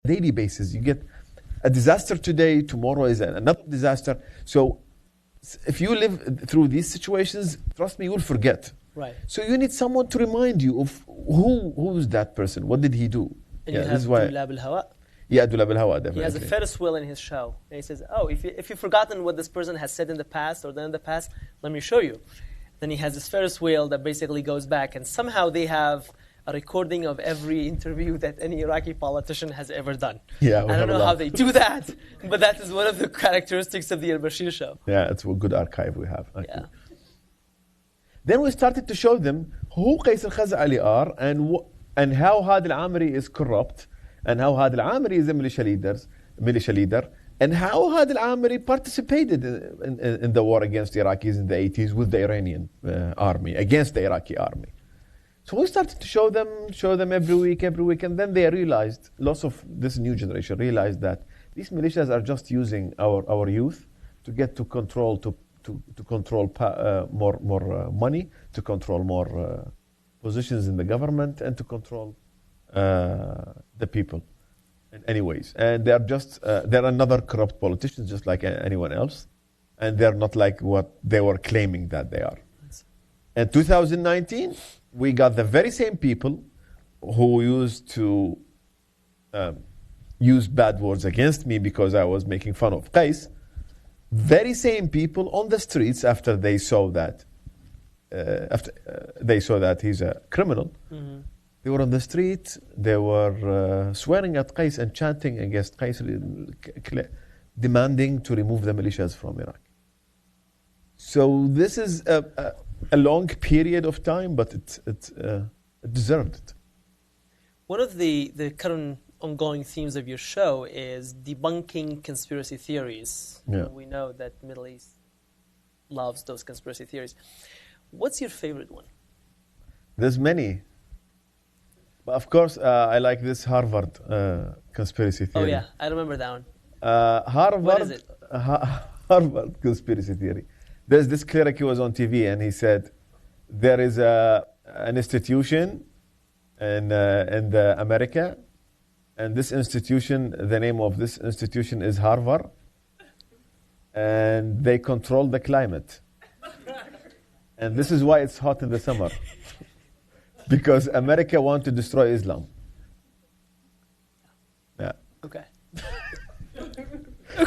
daily basis. You get a disaster today, tomorrow is another disaster. So if you live through these situations, trust me, you'll forget. Right. So you need someone to remind you of who's that person, what did he do. And you have Dulab al-Hawa. Yeah, Dulab al-Hawa, definitely. He has a Ferris wheel in his show. And he says, if you've forgotten what this person has said in the past or done in the past, let me show you. Then he has this Ferris wheel that basically goes back, and somehow they have a recording of every interview that any Iraqi politician has ever done. Yeah, I don't know how they do that, but that is one of the characteristics of the Al-Bashir show. Yeah, it's a good archive we have. Yeah. Then we started to show them who Qais al-Khaz'ali are and how Had al-Amiri is corrupt and how Had al-Amiri is a militia leader and how Had al-Amiri participated in the war against the Iraqis in the 80s with the Iranian army, against the Iraqi army. So we started to show them every week, and then they realized, lots of this new generation realized that these militias are just using our youth to get to control, to control more money, to control more positions in the government, and to control the people in any ways. And they're just they're another corrupt politicians, just like anyone else, and they're not like what they were claiming that they are. In 2019. We got the very same people who used to use bad words against me because I was making fun of Qais. Very same people on the streets after they saw that he's a criminal. Mm-hmm. They were on the street. They were swearing at Qais and chanting against Qais, demanding to remove the militias from Iraq. So this is a long period of time, but it deserved it. One of the current ongoing themes of your show is debunking conspiracy theories. Yeah. We know that Middle East loves those conspiracy theories. What's your favorite one? There's many. But of course, I like this Harvard conspiracy theory. Oh yeah, I remember that one. Harvard, what is it? Harvard conspiracy theory. There's this cleric who was on TV and he said, there is an institution in America, and this institution, the name of this institution is Harvard, and they control the climate. And this is why it's hot in the summer, because America wants to destroy Islam. Yeah. Okay.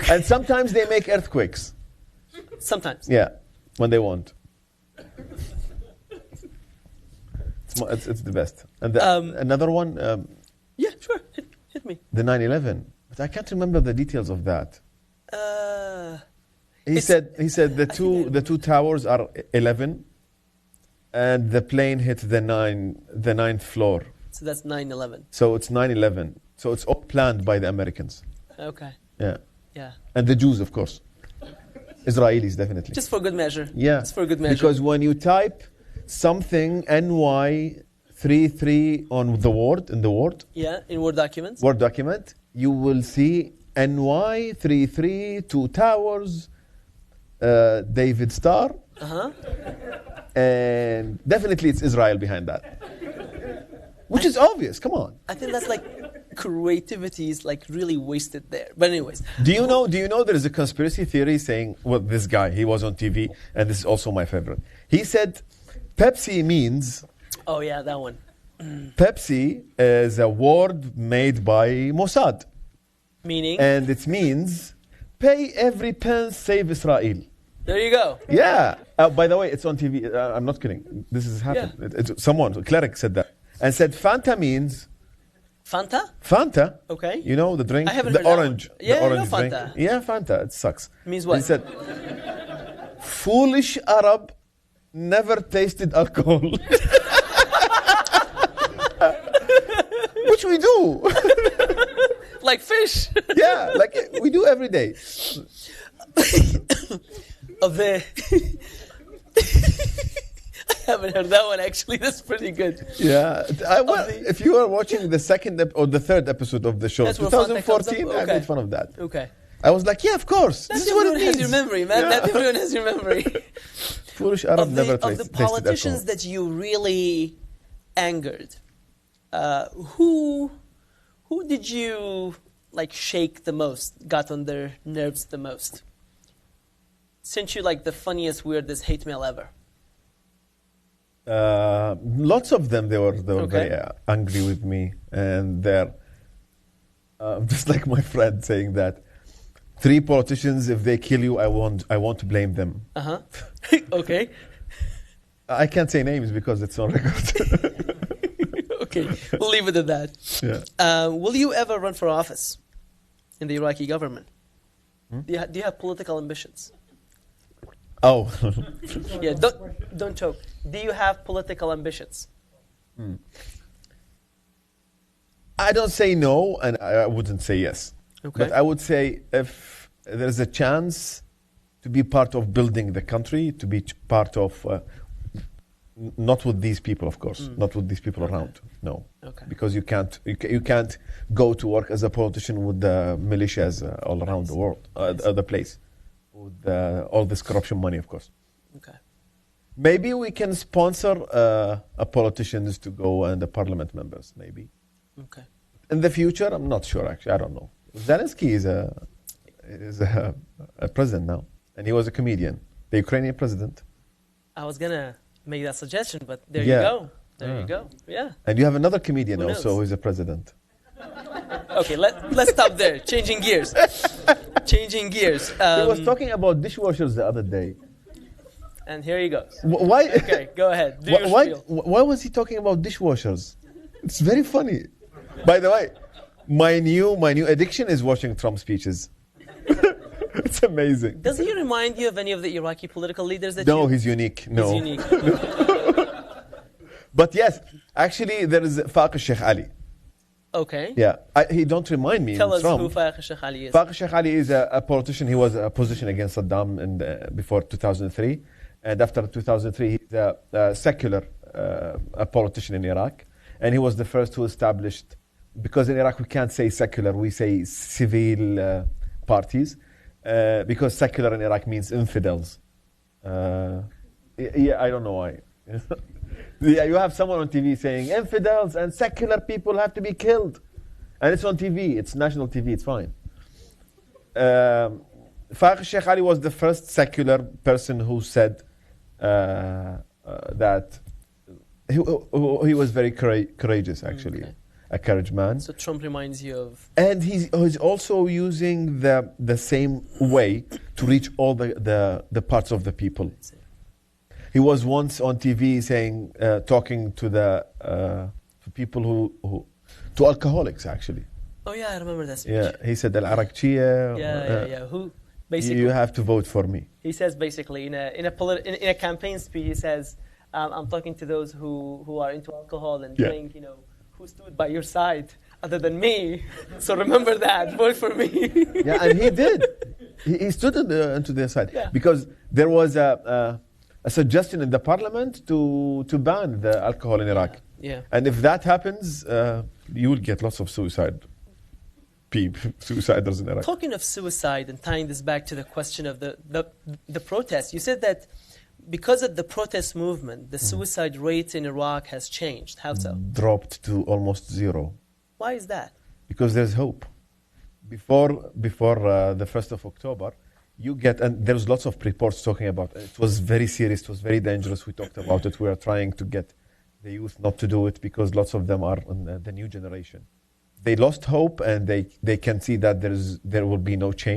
And sometimes they make earthquakes. Sometimes. Yeah, when they want. It's the best. And another one. Yeah, sure. Hit me. The 9/11, but I can't remember the details of that. He said the two towers are 11, and the plane hit the ninth floor. So that's 9/11. So it's 9/11. So it's all planned by the Americans. Okay. Yeah. Yeah. And the Jews, of course. Israelis, definitely. Just for good measure. Yeah. Just for good measure. Because when you type something NY33 on the Word, in the Word. Yeah, in Word documents. Word document, you will see NY33, two towers, David Star. Uh-huh. And definitely it's Israel behind that. Which is obvious, come on. I think that's like creativity is like really wasted there. But anyways. Do you know there is a conspiracy theory saying, well, this guy, he was on TV, and this is also my favorite. He said, Pepsi means... Oh yeah, that one. Pepsi is a word made by Mossad. Meaning? And it means, pay every pence, save Israel. There you go. Yeah. By the way, it's on TV. I'm not kidding. This has happened. Yeah. Someone, a cleric said that. And said Fanta means... Fanta? Fanta. Okay. You know the drink? I haven't the heard orange. That one. Yeah, the orange I know drink. Fanta. Yeah, Fanta. It sucks. Means what? He said, foolish Arab never tasted alcohol. Which we do. Like fish. Yeah, like we do every day. Of the... I haven't heard that one actually. That's pretty good. Yeah. If you are watching the second or the third episode of the show, 2014, I made fun of that. Okay. I was like, yeah, of course. That's this is what it means. Has your memory, man. Yeah. That everyone has your memory. Foolish Arab never tasted alcohol. Of the politicians that you really angered, who Who did you like shake the most, got on their nerves the most? Sent you like the funniest, weirdest hate mail ever? Lots of them, they were Okay. very angry with me, and they're just like my friend saying that 3 politicians, if they kill you, I won't blame them. Uh-huh. Okay. I can't say names because it's on record. Okay, we'll leave it at that. Yeah. Will you ever run for office in the Iraqi government? Do you have political ambitions? Oh. Yeah, don't choke. Do you have political ambitions? I don't say no, and I wouldn't say yes. Okay. But I would say if there's a chance to be part of building the country, to be part of, not with these people, of course, not with these people around, no. Okay. Because you can't go to work as a politician with the militias all around the world, the place, with all this corruption money, of course. Okay. Maybe we can sponsor politicians to go and the parliament members, maybe. Okay. In the future, I'm not sure, actually. I don't know. Zelensky is a president now, and he was a comedian, the Ukrainian president. I was going to make that suggestion, but there Yeah. you go. There you go. Yeah. And you have another comedian Who also knows? who's a president. Okay, let's stop there. Changing gears. Changing gears. He was talking about dishwashers the other day. And here he goes. Why? Okay, go ahead. Do your Why? spiel. Why was he talking about dishwashers? It's very funny. By the way, my new addiction is watching Trump speeches. It's amazing. Does he remind you of any of the Iraqi political leaders that No, you... he's unique. No. He's unique. But yes, actually, there is Faq Sheikh Ali. Okay. Yeah, he don't remind me. Tell in us Trump. who Faq Sheikh Ali is. Faq Sheikh Ali is a politician. He was a opposition against Saddam before 2003. And after 2003, he's a secular a politician in Iraq. And he was the first who established, because in Iraq we can't say secular, we say civil parties. Because secular in Iraq means infidels. Yeah, I don't know why. Yeah, you have someone on TV saying infidels and secular people have to be killed. And it's on TV, it's national TV, it's fine. Faq Sheikh Ali was the first secular person who said that he was very courageous, actually. Okay. A courage man. So Trump reminds you of... And he's also using the same way to reach all the parts of the people. He was once on TV saying, talking to to people to alcoholics, actually. Oh yeah, I remember that speech. Yeah, he said, Al-Araqchiya. Yeah. Who basically... You have to vote for me. He says basically in a campaign speech, he says, I'm talking to those who are into alcohol and drink, who stood by your side other than me. So remember that, vote for me. Yeah, and he did. He stood into their side. Yeah. Because there was a suggestion in the parliament to ban the alcohol in Iraq. Yeah. And if that happens, you will get lots of suiciders in Iraq. Talking of suicide and tying this back to the question of the protest, you said that because of the protest movement, the suicide rate in Iraq has changed. How so? Dropped to almost zero. Why is that? Because there's hope. Before the 1st of October, you get, and there's lots of reports talking about it. It was very serious, it was very dangerous. We talked about it. We are trying to get the youth not to do it because lots of them are in the new generation. They lost hope and they can see that there will be no change.